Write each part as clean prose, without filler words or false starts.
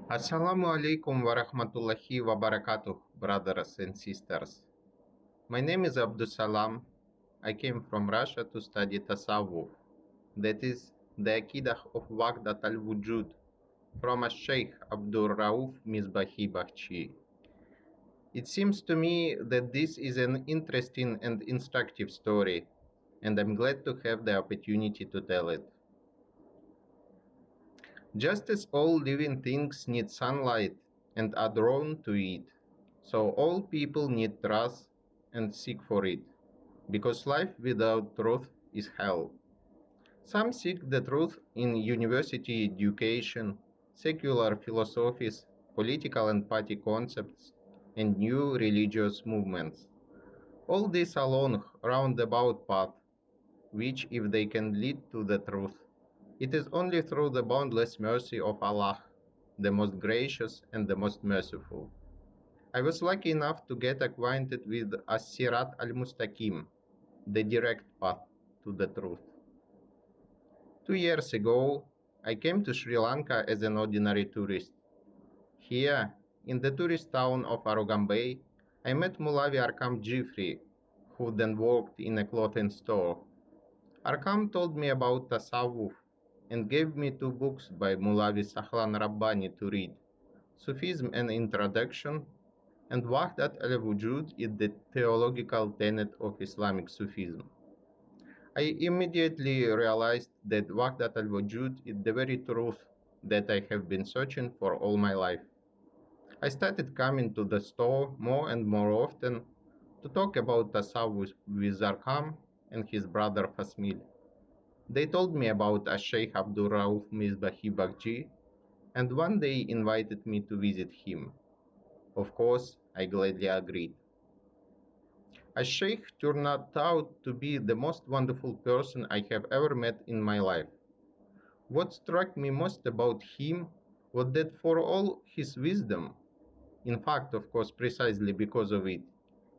Assalamualaikum warahmatullahi wabarakatuh, brothers and sisters. My name is Abdussalam. I came from Russia to study Tasawwuf, that is, the aqidah of Wahdat al-Wujud, from Ash Sheikh Abdur-Rauf Misbahi-Bahji. It seems to me that this is an interesting and instructive story, and I'm glad to have the opportunity to tell it. Just as all living things need sunlight and are drawn to it, so all people need trust and seek for it, because life without truth is hell. Some seek the truth in university education, secular philosophies, political and party concepts, and new religious movements. All this along roundabout path, which if they can lead to the truth, it is only through the boundless mercy of Allah, the most gracious and the most merciful. I was lucky enough to get acquainted with As-Sirat al-Mustaqim, the direct path to the truth. 2 years ago, I came to Sri Lanka as an ordinary tourist. Here, in the tourist town of Arugambay, I met Mulavi Arkam Jifri, who then worked in a clothing store. Arkam told me about Tasawwuf and gave me 2 books by Mulavi Sahlan Rabbani to read, Sufism and Introduction, and Wahdat al-Wujud is the theological tenet of Islamic Sufism. I immediately realized that Wahdat al-Wujud is the very truth that I have been searching for all my life. I started coming to the store more and more often to talk about Tasawwuf with Arkam and his brother Fasmil. They told me about Ash Sheikh Abdur-Rauf Misbahi-Bahji, and one day invited me to visit him. Of course, I gladly agreed. Ash Sheikh turned out to be the most wonderful person I have ever met in my life. What struck me most about him was that for all his wisdom, in fact, of course, precisely because of it,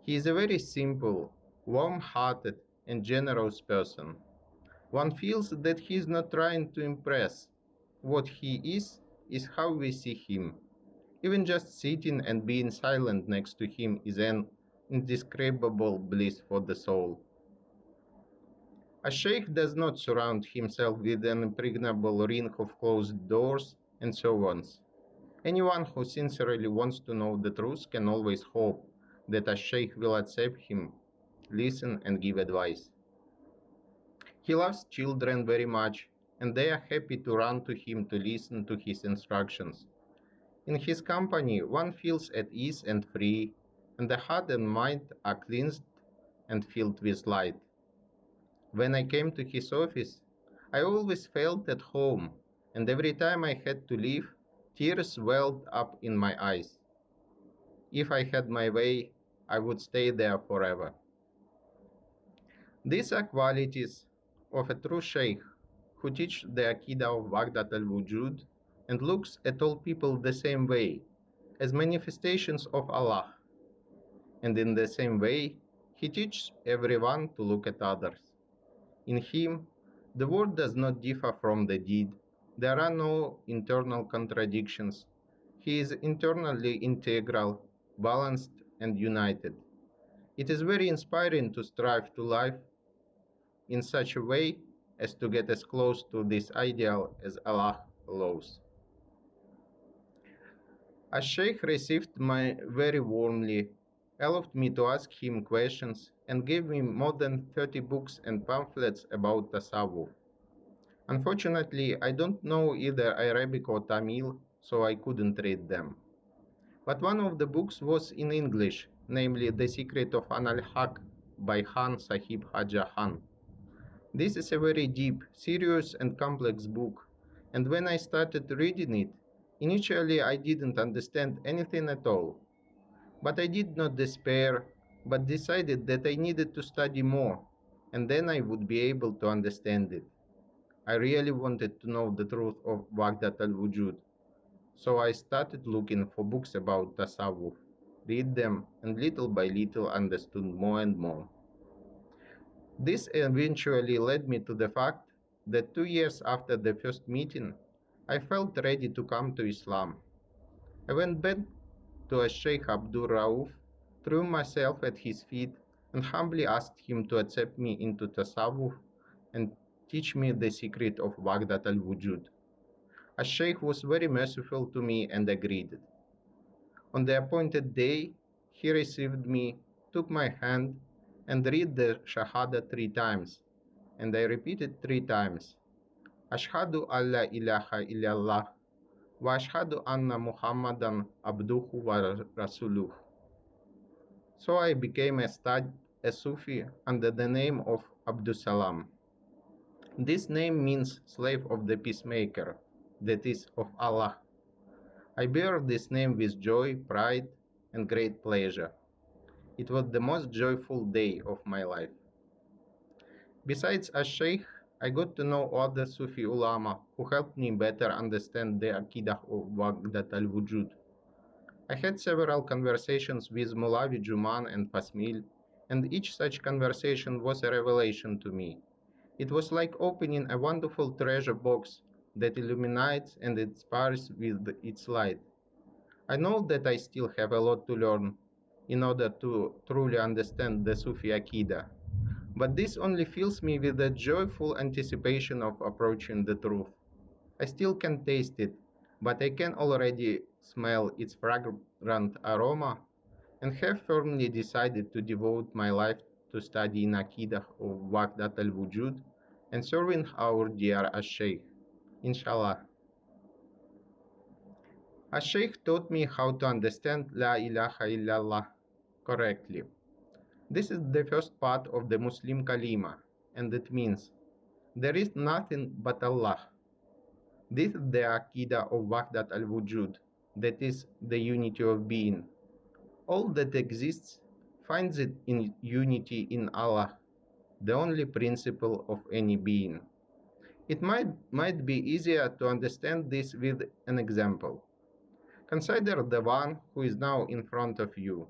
he is a very simple, warm-hearted, and generous person. One feels that he is not trying to impress. What he is how we see him. Even just sitting and being silent next to him is an indescribable bliss for the soul. A sheikh does not surround himself with an impregnable ring of closed doors and so on. Anyone who sincerely wants to know the truth can always hope that a sheikh will accept him, listen, and give advice. He loves children very much, and they are happy to run to him to listen to his instructions. In his company, one feels at ease and free, and the heart and mind are cleansed and filled with light. When I came to his office, I always felt at home, and every time I had to leave, tears welled up in my eyes. If I had my way, I would stay there forever. These are qualities of a true sheikh who teaches the aqidah of Wahdat al-Wujud and looks at all people the same way, as manifestations of Allah. And in the same way, he teaches everyone to look at others. In him, the word does not differ from the deed. There are no internal contradictions. He is internally integral, balanced, and united. It is very inspiring to strive to live in such a way as to get as close to this ideal as Allah allows. As Sheikh received me very warmly, allowed me to ask him questions, and gave me more than 30 books and pamphlets about Tasawwuf. Unfortunately, I don't know either Arabic or Tamil, so I couldn't read them. But one of the books was in English, namely The Secret of Al-Haq by Khan Sahib Haja Khan. This is a very deep, serious, and complex book, and when I started reading it, initially I didn't understand anything at all. But I did not despair, but decided that I needed to study more, and then I would be able to understand it. I really wanted to know the truth of Wahdat al-Wujud, so I started looking for books about Tasawwuf, read them, and little by little understood more and more. This eventually led me to the fact that 2 years after the first meeting, I felt ready to come to Islam. I went back to Sheikh Abdur-Rauf, threw myself at his feet, and humbly asked him to accept me into Tasawwuf and teach me the secret of Wahdat al-Wujud. Sheikh was very merciful to me and agreed. On the appointed day, he received me, took my hand, and read the Shahada 3 times, and I repeated 3 times. Ashhadu alla ilaha illallah wa ashhadu anna Muhammadan abduhu wa rasuluh. So I became a Sufi under the name of Abdussalam. This name means slave of the peacemaker, that is, of Allah. I bear this name with joy, pride, and great pleasure. It was the most joyful day of my life. Besides Ash Sheikh, I got to know other Sufi ulama who helped me better understand the aqidah of Wahdat al-Wujud. I had several conversations with Mulavi Juman and Fasmil, and each such conversation was a revelation to me. It was like opening a wonderful treasure box that illuminates and inspires with its light. I know that I still have a lot to learn in order to truly understand the Sufi aqidah, but this only fills me with a joyful anticipation of approaching the truth. I still can't taste it, but I can already smell its fragrant aroma and have firmly decided to devote my life to studying aqidah of Wahdat al-Wujud and serving our dear Ash Sheikh, inshallah. Ash Sheikh taught me how to understand La ilaha illallah correctly. This is the first part of the Muslim kalima, and it means there is nothing but Allah. This is the aqidah of Wahdat al-Wujud, that is, the unity of being. All that exists finds it in unity in Allah, the only principle of any being. It might be easier to understand this with an example. Consider the one who is now in front of you.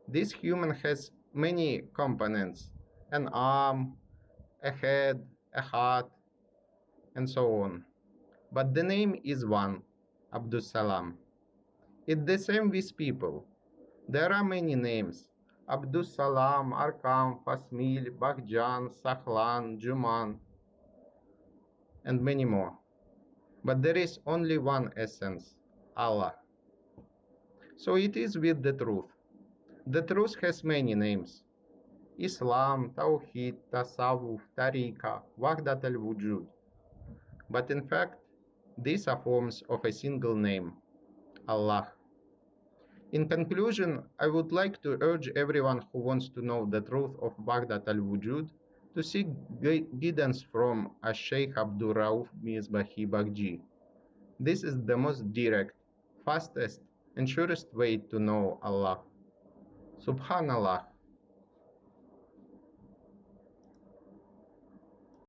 This human has many components: an arm, a head, a heart, and so on. But the name is one, Abdussalam. It's the same with people. There are many names: Abdussalam, Arkam, Fasmil, Bahjan, Sahlan, Juman, and many more. But there is only one essence, Allah. So it is with the truth. The truth has many names: Islam, Tawheed, Tasawwuf, Tariqa, Wahdat al-Wujud. But in fact, these are forms of a single name, Allah. In conclusion, I would like to urge everyone who wants to know the truth of Wahdat al-Wujud to seek guidance from Sheikh Abdur-Rauf Misbahi-Bahji. This is the most direct, fastest, and surest way to know Allah. Subhanallah.